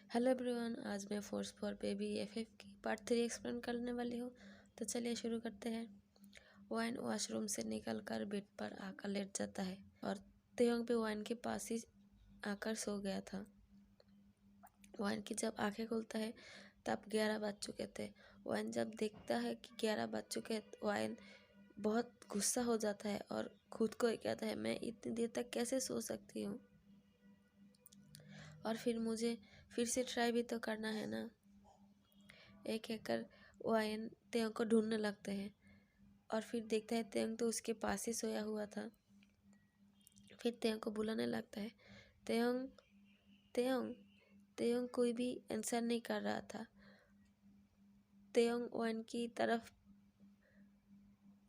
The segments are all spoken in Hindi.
हेलो एवरीवन, आज मैं फोर्स फॉर बेबी एफएफ की पार्ट 3 एक्सप्लेन करने वाली हूँ। तो चलिए शुरू करते हैं। वाइन वॉशरूम से निकलकर बेड पर आकर लेट जाता है और तेयोंग भी वाइन के पास ही आकर सो गया था। वाइन की जब आंखें खुलता है तब 11 बज चुके थे। वाइन जब देखता है कि 11 बज चुके हैं, वाइन बहुत गुस्सा हो जाता है और खुद को कहता है, मैं इतनी देर तक कैसे सो सकती हूँ, और फिर मुझे फिर से ट्राई भी तो करना है ना। एक एक कर वायन तेयोंग को ढूंढने लगते हैं और फिर देखता है तेयोंग तो उसके पास ही सोया हुआ था। फिर तेयोंग को बुलाने लगता है, तेयोंग तेयोंग। तेयोंग कोई भी आंसर नहीं कर रहा था। तेयोंग वायन की तरफ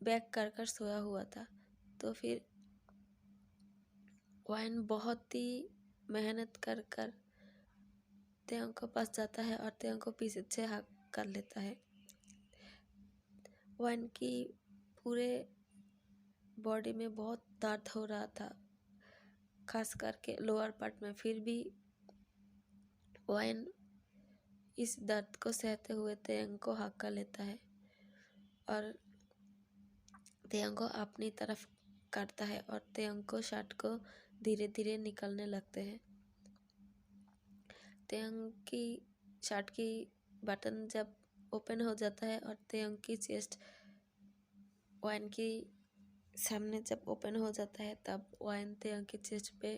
बैक कर कर सोया हुआ था। तो फिर वायन बहुत ही मेहनत कर कर तेयोंग को पास जाता है और तेयोंग को पीछे से हक कर लेता है। वायन की पूरे बॉडी में बहुत दर्द हो रहा था, खास करके लोअर पार्ट में। फिर भी वायन इस दर्द को सहते हुए तेयंग को हक्का लेता है और तेयंग को अपनी तरफ करता है और तेयंग को शर्ट को धीरे धीरे निकलने लगते हैं। तेयंग की शर्ट की बटन जब ओपन हो जाता है और तेयंग की चेस्ट वायन की सामने जब ओपन हो जाता है, तब वायन तेयंग की चेस्ट पे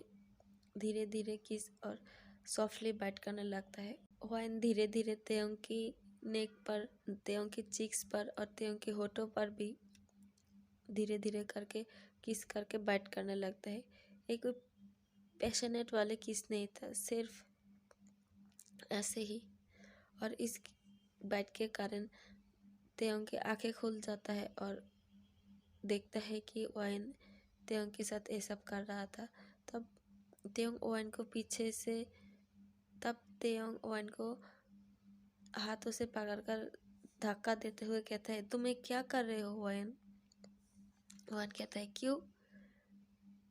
धीरे धीरे किस और सॉफ्टली बाइट करने लगता है। वायन धीरे धीरे तेयोंग की नेक पर, तेयोंग की चीक्स पर और तेयोंग के होठों पर भी धीरे धीरे करके किस करके बाइट करने लगता है। एक कोई पैशनेट वाले किस नहीं था, सिर्फ ऐसे ही। और इस बाइट के कारण तेयोंग की आंखें खुल जाता है और देखता है कि वायन तेयोंग के साथ ये सब कर रहा था। तब तेयोंग वायन को पीछे से तब तेयोंग वायन को हाथों से पकड़कर धक्का देते हुए कहता है, तुम ये क्या कर रहे हो वायन? वायन कहता है, क्यों,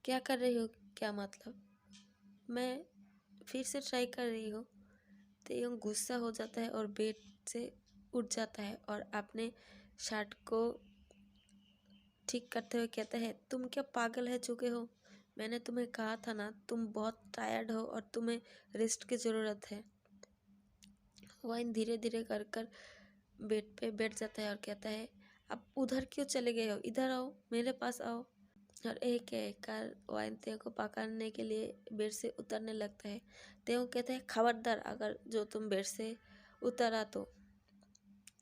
क्या कर रही हो, क्या मतलब? मैं फिर से ट्राई कर रही हूँ। तेयोंग गुस्सा हो जाता है और बेड से उठ जाता है और अपने शर्ट को ठीक करते हुए कहता है, तुम क्या पागल है चुके हो? मैंने तुम्हें कहा था ना, तुम बहुत टायर्ड हो और तुम्हें रेस्ट की ज़रूरत है। वाइन धीरे धीरे कर कर बेड पे बैठ जाता है और कहता है, अब उधर क्यों चले गए हो, इधर आओ, मेरे पास आओ। और एक कर वाइन तेयों को पकड़ने के लिए बेड से उतरने लगता है। तेयों कहता है, खबरदार, अगर जो तुम बेड से उतरा तो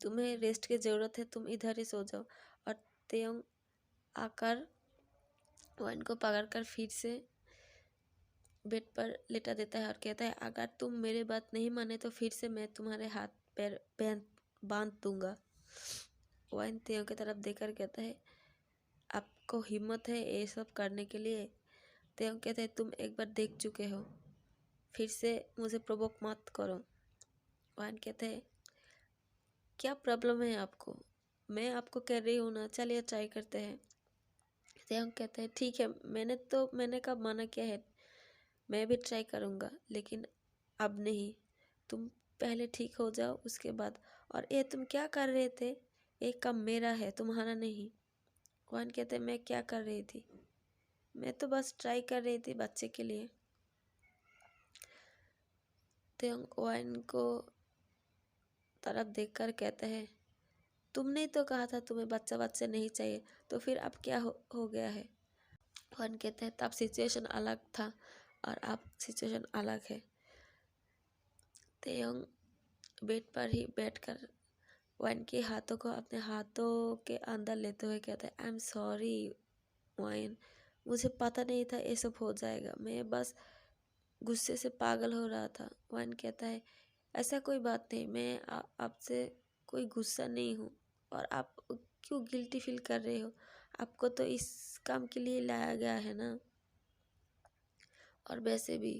तुम्हें रेस्ट की ज़रूरत है, तुम इधर ही सो जाओ। और तेयों आकर वाइन को पकड़कर फिर से बेड पर लेटा देता है और कहता है, अगर तुम मेरी बात नहीं माने तो फिर से मैं तुम्हारे हाथ पैर बांध दूंगा। वाइन तेयों की तरफ देखकर कहता है, आपको हिम्मत है ये सब करने के लिए? तेयों कहते हैं, तुम एक बार देख चुके हो, फिर से मुझे प्रोवोक मत करो। वाइन कहते हैं, क्या प्रॉब्लम है आपको? मैं आपको कह रही हूँ ना, चलिए ट्राई करते हैं। तेयों कहते हैं, ठीक है, मैंने कब मना किया है, मैं भी ट्राई करूँगा, लेकिन अब नहीं। तुम पहले ठीक हो जाओ, उसके बाद। और ये तुम क्या कर रहे थे? एक काम मेरा है, तुम्हारा नहीं। वाइन कहते, मैं क्या कर रही थी? मैं तो बस ट्राई कर रही थी बच्चे के लिए। तेयोंग वाइन को तरफ देखकर कहता है, तुमने तो कहा था तुम्हें बच्चा नहीं चाहिए, तो फिर अब क्या हो गया है? वाइन कहता है, तब सिचुएशन अलग था और अब सिचुएशन अलग है। तेयोंग बेड पर ही बैठकर वाइन के हाथों को अपने हाथों के अंदर लेते हुए कहता है, आई एम सॉरी वाइन, मुझे पता नहीं था ये सब हो जाएगा, मैं बस गुस्से से पागल हो रहा था। वाइन कहता है, ऐसा कोई बात नहीं, मैं आपसे कोई गुस्सा नहीं हूँ। और आप क्यों गिल्टी फील कर रहे हो? आपको तो इस काम के लिए लाया गया है ना। और वैसे भी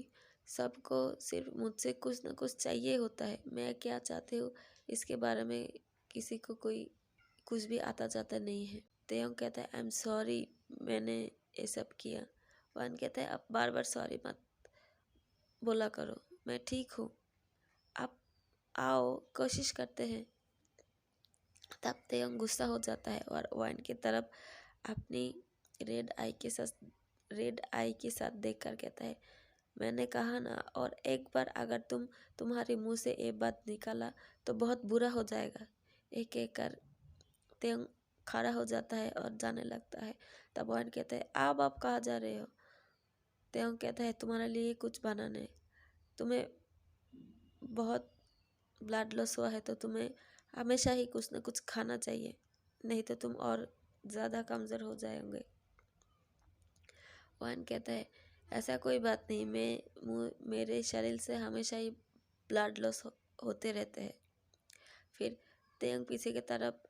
सबको सिर्फ मुझसे कुछ ना कुछ चाहिए होता है। मैं क्या चाहती हूँ इसके बारे में किसी को कोई कुछ भी आता जाता नहीं है। तेयोंग कहता है, आई एम सॉरी, मैंने ये सब किया। वान कहता है, अब बार बार सॉरी मत बोला करो, मैं ठीक हूँ। आप आओ, कोशिश करते हैं। तब तेयंग गुस्सा हो जाता है और वाइन की तरफ अपनी रेड आई के साथ देखकर कहता है, मैंने कहा ना, और एक बार अगर तुम्हारे मुंह से ये बात निकाला तो बहुत बुरा हो जाएगा। एक एक कर तेयंग खड़ा हो जाता है और जाने लगता है। तब वाइन कहता है, आप कहाँ जा रहे हो? तेयंग कहता है, तुम्हारे लिए कुछ बनाना है। तुम्हें बहुत ब्लड लॉस हुआ है तो तुम्हें हमेशा ही कुछ न कुछ खाना चाहिए, नहीं तो तुम और ज़्यादा कमज़ोर हो जाएंगे। वाइन कहता है, ऐसा कोई बात नहीं, मेरे शरीर से हमेशा ही ब्लड लॉस होते रहते हैं। फिर तेयंग पीछे की तरफ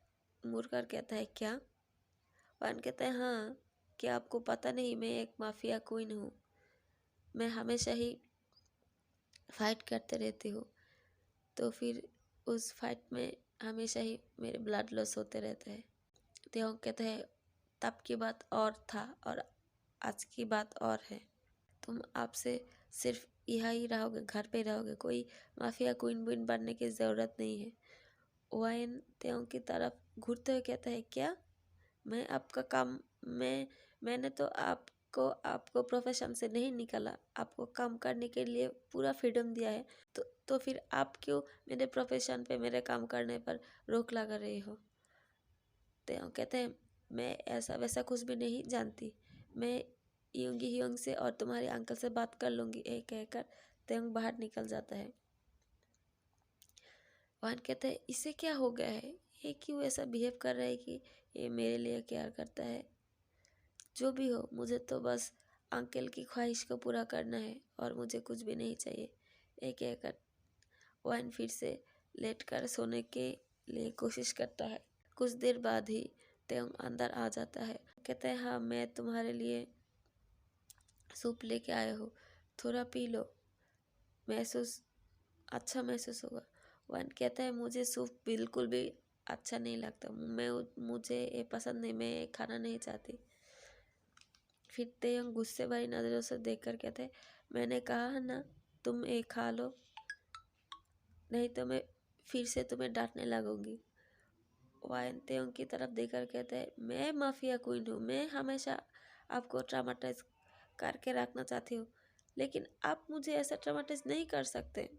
मुड़कर कहता है, क्या? वाइन कहता है, हाँ, क्या आपको पता नहीं, मैं एक माफिया क्वीन हूँ। मैं हमेशा ही फाइट करते रहती हूँ, तो फिर उस फाइट में हमेशा ही मेरे ब्लड लॉस होते रहते हैं। तेयंग कहते हैं, तब की बात और था और आज की बात और है। तुम आपसे सिर्फ यहाँ ही रहोगे, घर पे रहोगे, कोई माफिया क्वीन विन बनने की ज़रूरत नहीं है। वाइन तेयंग की तरफ घूरते हुए कहता है, क्या? मैं आपका काम मैंने तो आपको प्रोफेशन से नहीं निकाला, आपको काम करने के लिए पूरा फ्रीडम दिया है, तो फिर आप क्यों मेरे प्रोफेशन पे, मेरे काम करने पर रोक लगा रही हो? तो कहते हैं, मैं ऐसा वैसा कुछ भी नहीं जानती, मैं ह्योंग से और तुम्हारे अंकल से बात कर लूँगी। एक कहकर तेयंग बाहर निकल जाता है। वान कहते हैं, इसे क्या हो गया है? ये क्यों ऐसा बिहेव कर रहा है कि ये मेरे लिए केयर करता है? जो भी हो, मुझे तो बस अंकल की ख्वाहिश को पूरा करना है और मुझे कुछ भी नहीं चाहिए। एक कहकर वाइन फिर से लेटकर सोने के लिए कोशिश करता है। कुछ देर बाद ही तेयंग अंदर आ जाता है। कहता है, हाँ, मैं तुम्हारे लिए सूप लेके आया हूँ, थोड़ा पी लो, अच्छा महसूस होगा। वाइन कहता है, मुझे सूप बिल्कुल भी अच्छा नहीं लगता, मुझे ये पसंद नहीं, मैं ये खाना नहीं चाहती। फिर तेयंग गुस्से भरी नज़रों से देखकर कहते हैं, मैंने कहा है ना, तुम ये खा लो, नहीं तो मैं फिर से तुम्हें डांटने लगूंगी। वाइन तेयंग की तरफ देखकर कहते हैं, मैं माफिया क्वीन हूँ, मैं हमेशा आपको ट्रामाटाइज करके रखना चाहती हूँ, लेकिन आप मुझे ऐसा ट्रामाटाइज नहीं कर सकते।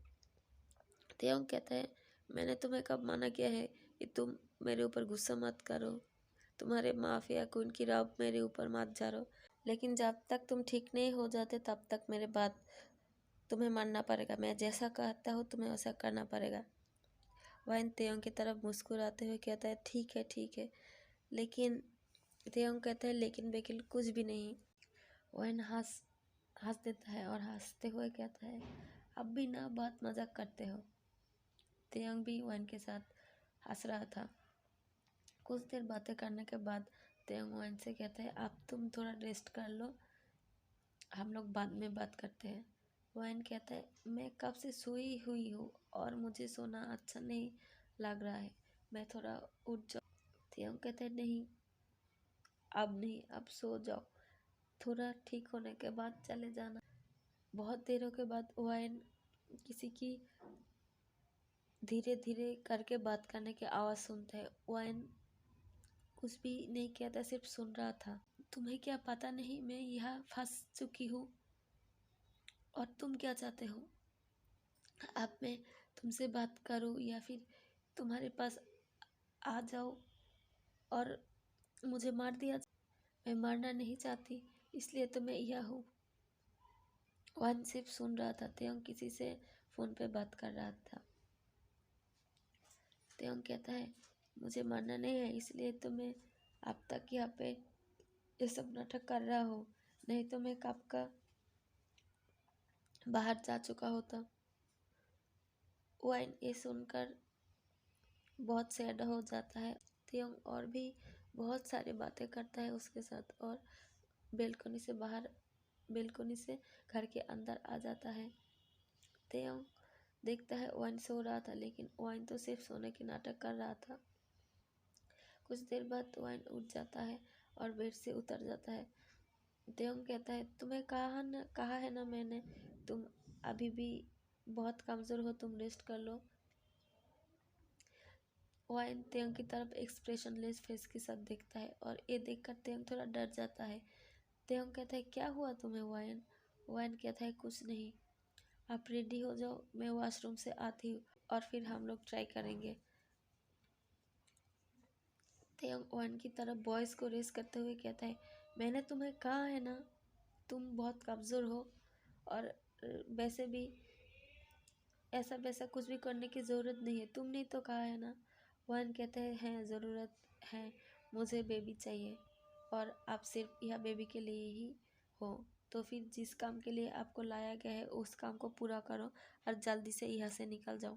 तेयंग कहता है, मैंने तुम्हें कब मना किया है कि तुम मेरे ऊपर गुस्सा मत करो, तुम्हारे माफिया क्वीन की राव मेरे ऊपर मत झाड़ो, लेकिन जब तक तुम ठीक नहीं हो जाते तब तक मेरे बात तुम्हें मानना पड़ेगा, मैं जैसा कहता हूँ तुम्हें वैसा करना पड़ेगा। वाइन तेयंग की तरफ मुस्कुराते हुए कहता है, ठीक है, लेकिन तेयंग कहता है, लेकिन बेकिन कुछ भी नहीं। वाइन हंस देता है और हंसते हुए कहता है, अब भी ना बहुत मजाक करते हो। तेयंग भी वाइन के साथ हंस रहा था। कुछ देर बातें करने के बाद तेयंग वाइन से कहता है, अब तुम थोड़ा रेस्ट कर लो, हम लोग बाद में बात करते हैं। वाइन कहता है, मैं कब से सोई हुई हूँ और मुझे सोना अच्छा नहीं लग रहा है, मैं थोड़ा उठ जाऊँ। तेयंग कहते हैं, नहीं, अब नहीं, अब सो जाओ, थोड़ा ठीक होने के बाद चले जाना। बहुत देरों के बाद वाइन किसी की धीरे धीरे करके बात करने की आवाज़ सुनता है। वाइन कुछ भी नहीं कहता, सिर्फ सुन रहा था। तुम्हें क्या पता नहीं मैं यहाँ फंस चुकी हूँ, और तुम क्या चाहते हो? अब मैं तुमसे बात करूँ या फिर तुम्हारे पास आ जाओ और मुझे मार दिया? मैं मारना नहीं चाहती, इसलिए तो मैं यहाँ हूँ। वन सिर्फ सुन रहा था। तेयंग किसी से फ़ोन पे बात कर रहा था। तेयंग कहता है, मुझे मारना नहीं है, इसलिए तो मैं अब तक यहाँ पे ये सब नाटक कर रहा हूँ, नहीं तो मैं कब का बाहर जा चुका होता। वाइन ये सुनकर बहुत सैड हो जाता है। तेयंग और भी बहुत सारी बातें करता है उसके साथ और बेलकोनी से घर के अंदर आ जाता है। तेयंग देखता है वाइन सो रहा था, लेकिन वाइन तो सिर्फ सोने की नाटक कर रहा था। कुछ देर बाद वाइन उठ जाता है और बेड से उतर जाता है। तेयंग कहता है, तुम्हें कहा है ना मैंने, तुम अभी भी बहुत कमज़ोर हो, तुम रेस्ट कर लो। वायन तेयंग की तरफ एक्सप्रेशनलेस फेस के साथ देखता है और ये देखकर तेयंग थोड़ा डर जाता है। तेयंग कहता है क्या हुआ तुम्हें वायन? वायन कहता है कुछ नहीं, आप रेडी हो जाओ, मैं वॉशरूम से आती हूँ और फिर हम लोग ट्राई करेंगे। तेयंग वायन की तरफ बॉयज़ को रेस करते हुए कहता है मैंने तुम्हें कहा है ना, तुम बहुत कमज़ोर हो और वैसे भी ऐसा वैसा कुछ भी करने की ज़रूरत नहीं है, तुमने तो कहा है ना। वायन कहते हैं ज़रूरत है, मुझे बेबी चाहिए और आप सिर्फ यह बेबी के लिए ही हो, तो फिर जिस काम के लिए आपको लाया गया है उस काम को पूरा करो और जल्दी से यहाँ से निकल जाओ।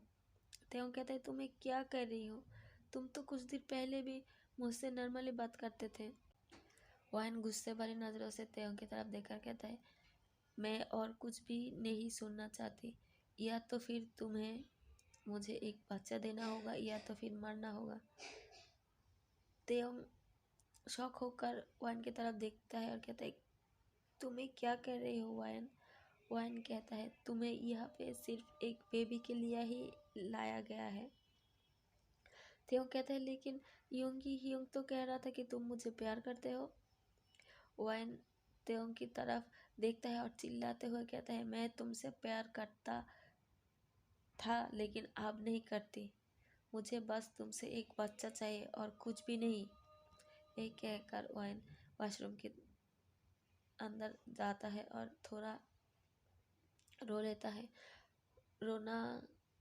तेयंग कहता है तुम्हें क्या कह रही हो, तुम तो कुछ दिन पहले भी मुझसे नॉर्मली बात करते थे। वायन गुस्से भरी नज़रों से तेयंग की तरफ देखकर कहता है मैं और कुछ भी नहीं सुनना चाहती, या तो फिर तुम्हें मुझे एक बच्चा देना होगा या तो फिर मरना होगा। तेयंग शौक होकर वायन की तरफ देखता है और कहता है तुम्हें क्या कह रही हो वायन? वायन कहता है तुम्हें यहाँ पे सिर्फ एक बेबी के लिए ही लाया गया है। तेयंग कहता है लेकिन यूंग तो कह रहा था कि तुम मुझे प्यार करते हो। वायन तेयंग की तरफ देखता है और चिल्लाते हुए कहता है मैं तुमसे प्यार करता था लेकिन अब नहीं करती, मुझे बस तुमसे एक बच्चा चाहिए और कुछ भी नहीं। ये कहकर वायन वॉशरूम के अंदर जाता है और थोड़ा रो लेता है। रोना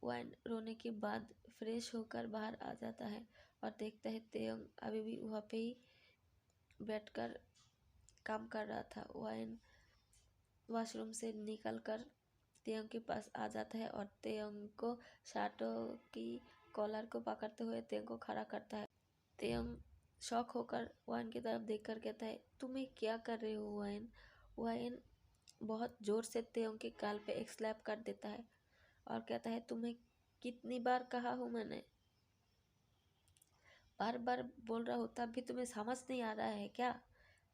वायन रोने के बाद फ्रेश होकर बाहर आ जाता है और देखता है तेयंग अभी भी वहाँ पे ही बैठकर काम कर रहा था। वायन वॉशरूम से निकलकर तेयंग के पास आ जाता है और तेयंग को शाटो की कॉलर को पकड़ते हुए तेयंग को खड़ा करता है। तेयंग शॉक होकर वायन की तरफ देखकर कहता है तुम क्या कर रहे हो वायन? वायन बहुत जोर से तेयंग के गाल पे एक स्लैप कर देता है और कहता है तुम्हें कितनी बार कहा हूँ मैंने, बार बार बोल रहा हूँ तब भी तुम्हें समझ नहीं आ रहा है क्या?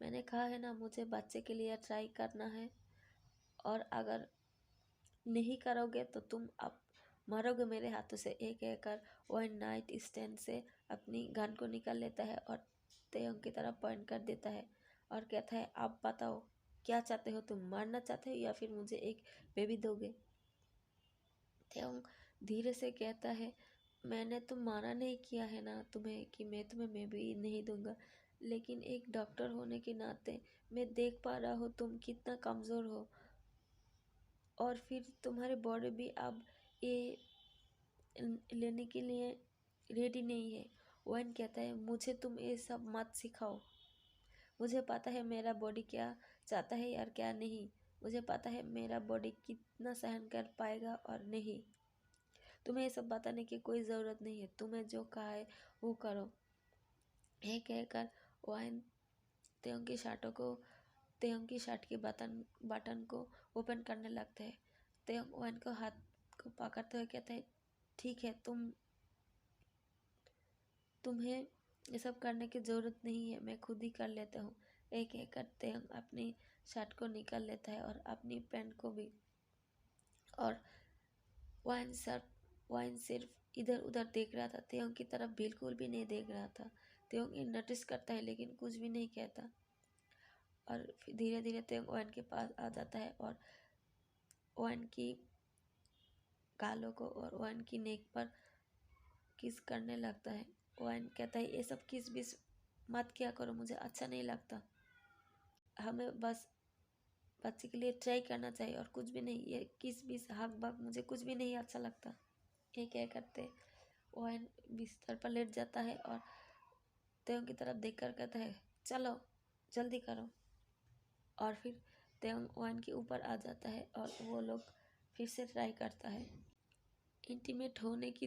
मैंने कहा है ना मुझे बच्चे के लिए ट्राई करना है और अगर नहीं करोगे तो तुम अब मरोगे मेरे हाथों से। एक कहकर वायन नाइट स्टैंड से अपनी गन को निकाल लेता है और तेयंग की तरफ पॉइंट कर देता है और कहता है आप बताओ क्या चाहते हो, तुम मरना चाहते हो या फिर मुझे एक बेबी दोगे? तेयंग धीरे से कहता है मैंने तो माना नहीं किया है ना तुम्हें कि मैं तुम्हें बेबी नहीं दूंगा, लेकिन एक डॉक्टर होने के नाते मैं देख पा रहा हूँ तुम कितना कमज़ोर हो और फिर तुम्हारी बॉडी भी अब ये लेने के लिए रेडी नहीं है। वाइन कहता है मुझे तुम ये सब मत सिखाओ, मुझे पता है मेरा बॉडी क्या चाहता है और क्या नहीं, मुझे पता है मेरा बॉडी कितना सहन कर पाएगा और नहीं, तुम्हें ये सब बताने की कोई ज़रूरत नहीं है, तुम्हें जो कहा है वो करो। ये कहकर वाइन तेयंग की शर्ट के बटन बटन को ओपन करने लगता है। तेयंग वाइन को हाथ को पकड़ते हुए कहते हैं ठीक है, तुम्हें ये सब करने की ज़रूरत नहीं है, मैं खुद ही कर लेता हूँ। एक एक करते हम अपनी शर्ट को निकाल लेता है और अपनी पैंट को भी, और वाइन सिर्फ इधर उधर देख रहा था, तेयंग की तरफ बिल्कुल भी नहीं देख रहा था। तेयंग नोटिस करता है लेकिन कुछ भी नहीं कहता और फिर धीरे धीरे तेयंग वाइन के पास आ जाता है और वाइन की गालों को और वाइन की नेक पर किस करने लगता है। वाइन कहता है ये सब किस बिस मत किया करो, मुझे अच्छा नहीं लगता, हमें बस बच्चे के लिए ट्राई करना चाहिए और कुछ भी नहीं, ये किस बीस हक बक मुझे कुछ भी नहीं अच्छा लगता। ये क्या करते वाइन बिस्तर पर लेट जाता है और तेयंग की तरफ देखकर कहता है चलो जल्दी करो, और फिर तेयंग वाइन के ऊपर आ जाता है और वो लोग फिर से ट्राई करता है। इंटीमेट होने की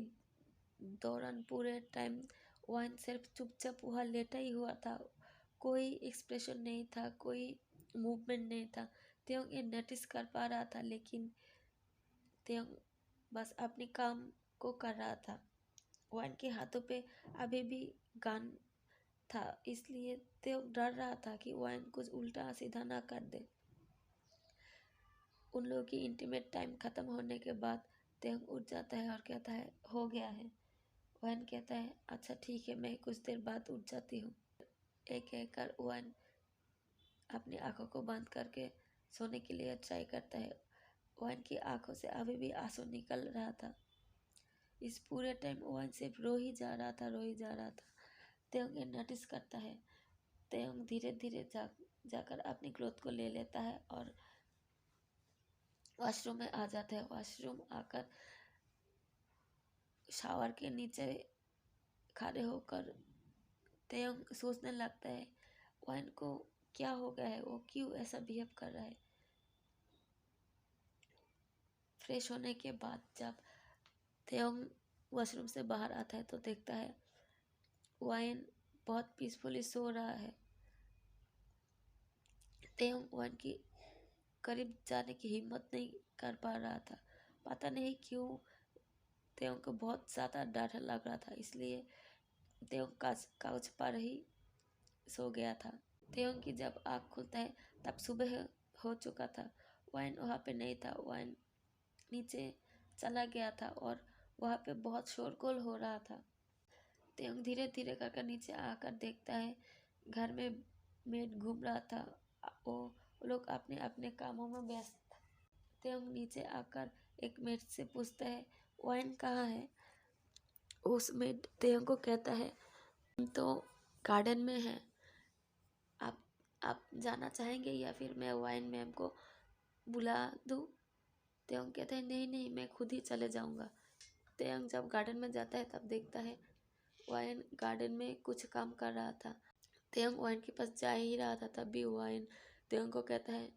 दौरान पूरे टाइम वाइन सिर्फ चुपचाप वहाँ लेटा ही हुआ था, कोई एक्सप्रेशन नहीं था, कोई मूवमेंट नहीं था। तेयंग ये नोटिस कर पा रहा था लेकिन तेयंग बस अपने काम को कर रहा था। वाइन के हाथों पे अभी भी गन था, इसलिए तेयंग डर रहा था कि वाइन कुछ उल्टा सीधा ना कर दे। उन लोगों की इंटीमेट टाइम ख़त्म होने के बाद तेयंग उठ जाता है और कहता है हो गया है। वाइन कहता है अच्छा ठीक है, मैं कुछ देर बाद उठ जाती हूँ। एक कहकर वाइन अपनी आंखों को बंद करके सोने के लिए ट्राई करता है। वाइन की आंखों से अभी भी आंसू निकल रहा था। इस पूरे टाइम वाइन सिर्फ रो ही जा रहा था। तेयंग ये नोटिस करता है। तेयंग धीरे धीरे जाकर अपनी क्लोथ को ले लेता है और वॉशरूम में आ जाता है। वॉशरूम आकर शावर के नीचे खड़े होकर तेयंग सोचने लगता है वाइन को क्या हो गया है, वो क्यों ऐसा बिहेव कर रहा है। फ्रेश होने के बाद जब तेयंग वॉशरूम से बाहर आता है तो देखता है वाइन बहुत पीसफुली सो रहा है। तेयंग वाइन की करीब जाने की हिम्मत नहीं कर पा रहा था। पता नहीं क्यों तेयंग को बहुत ज़्यादा डर लग रहा था, इसलिए तेयंग काउच पर ही सो गया था। तेयंग की जब आँख खुलता है तब सुबह हो चुका था। वाइन वहाँ पे नहीं था। वाइन नीचे चला गया था और वहाँ पे बहुत शोरगुल हो रहा था। तेयंग धीरे धीरे करके नीचे आकर देखता है घर में मेड घूम रहा था। वो लोग अपने अपने कामों में व्यस्त। तेयंग नीचे आकर एक मेड से पूछता है वाइन कहाँ है। उस मेड तेयंग को कहता है तो गार्डन में है, आप जाना चाहेंगे या फिर मैं वाइन मैम को बुला दूँ। तेयंग कहता है नहीं नहीं, मैं खुद ही चले जाऊँगा। तेयंग जब गार्डन में जाता है तब देखता है वाइन गार्डन में कुछ काम कर रहा था। तेयंग वाइन के पास जा ही रहा था तभी वाइन तेयंग को कहता है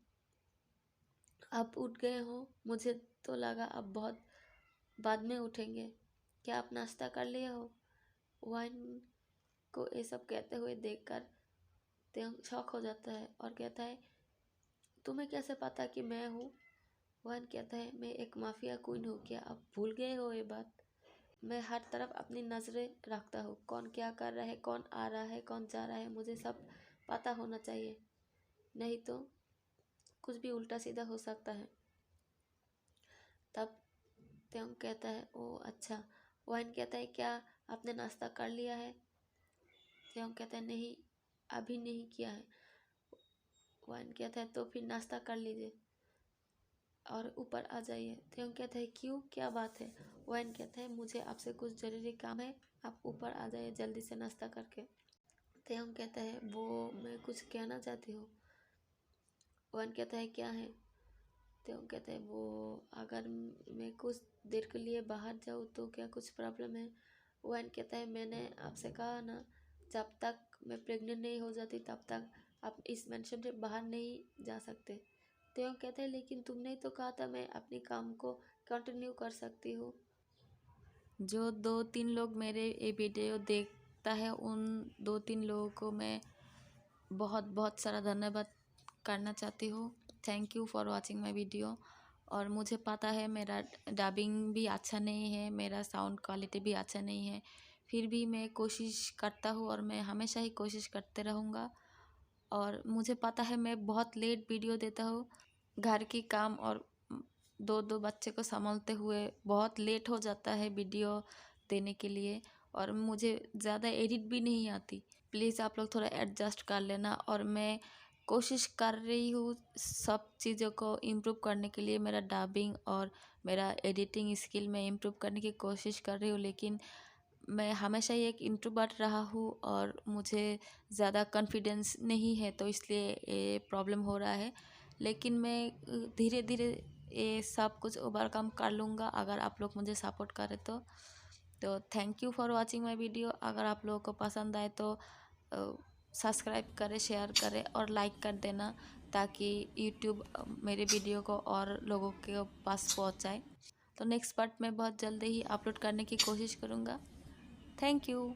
आप उठ गए हो, मुझे तो लगा आप बहुत बाद में उठेंगे, क्या आप नाश्ता कर लिए हो। वाइन को ये सब कहते हुए देखकर तेयंग शॉक हो जाता है और कहता है तुम्हें कैसे पता कि मैं हूँ। वाइन कहता है मैं एक माफिया क्वीन हूँ, क्या आप भूल गए हो ये बात। मैं हर तरफ अपनी नज़रें रखता हूँ, कौन क्या कर रहा है, कौन आ रहा है, कौन जा रहा है, मुझे सब पता होना चाहिए, नहीं तो कुछ भी उल्टा सीधा हो सकता है। तब तेयंग कहता है ओ अच्छा। वाइन कहता है क्या आपने नाश्ता कर लिया है। तेयंग कहता है नहीं, अभी नहीं किया है। वाइन कहता है तो फिर नाश्ता कर लीजिए और ऊपर आ जाइए। तेयंग कहता है क्यों, क्या बात है। वाइन कहता है मुझे आपसे कुछ ज़रूरी काम है, आप ऊपर आ जाइए जल्दी से नाश्ता करके। तेयंग कहता है वो मैं कुछ कहना चाहती हूँ। वाइन कहता है क्या है। तेयंग कहता है वो अगर मैं कुछ देर के लिए बाहर जाऊँ तो क्या कुछ प्रॉब्लम है। वाइन कहता है मैंने आपसे कहा ना, जब तक मैं प्रेग्नेंट नहीं हो जाती तब तक आप इस मेंशन से बाहर नहीं जा सकते। तेयंग कहता है लेकिन तुमने तो कहा था मैं अपने काम को कंटिन्यू कर सकती हूँ। जो 2-3 लोग मेरे ये वीडियो देखता है उन 2-3 लोगों को मैं बहुत बहुत सारा धन्यवाद करना चाहती हूँ। Thank you for watching my video. और मुझे पता है मेरा डबिंग भी अच्छा नहीं है, मेरा साउंड क्वालिटी भी अच्छा नहीं है, फिर भी मैं कोशिश करता हूँ और मैं हमेशा ही कोशिश करते रहूँगा। और मुझे पता है मैं बहुत लेट वीडियो देता हूँ, घर की काम और 2 बच्चे को संभालते हुए बहुत लेट हो जाता है वीडियो देने के लिए, और मुझे ज़्यादा एडिट भी नहीं आती। प्लीज़ आप लोग थोड़ा एडजस्ट कर लेना। और मैं कोशिश कर रही हूँ सब चीज़ों को इम्प्रूव करने के लिए, मेरा डबिंग और मेरा एडिटिंग स्किल में इम्प्रूव करने की कोशिश कर रही हूँ, लेकिन मैं हमेशा ही एक इंट्रोवर्ट रहा हूँ और मुझे ज़्यादा कॉन्फिडेंस नहीं है, तो इसलिए ये प्रॉब्लम हो रहा है। लेकिन मैं धीरे धीरे ये सब कुछ ओवरकम कर लूँगा अगर आप लोग मुझे सपोर्ट करें तो thank you for watching my video. अगर आप लोगों को पसंद आए तो सब्सक्राइब करें, शेयर करें और लाइक कर देना, ताकि यूट्यूब मेरे वीडियो को और लोगों के पास पहुंचाए। तो नेक्स्ट पार्ट में बहुत जल्दी ही अपलोड करने की कोशिश करूँगा। Thank you.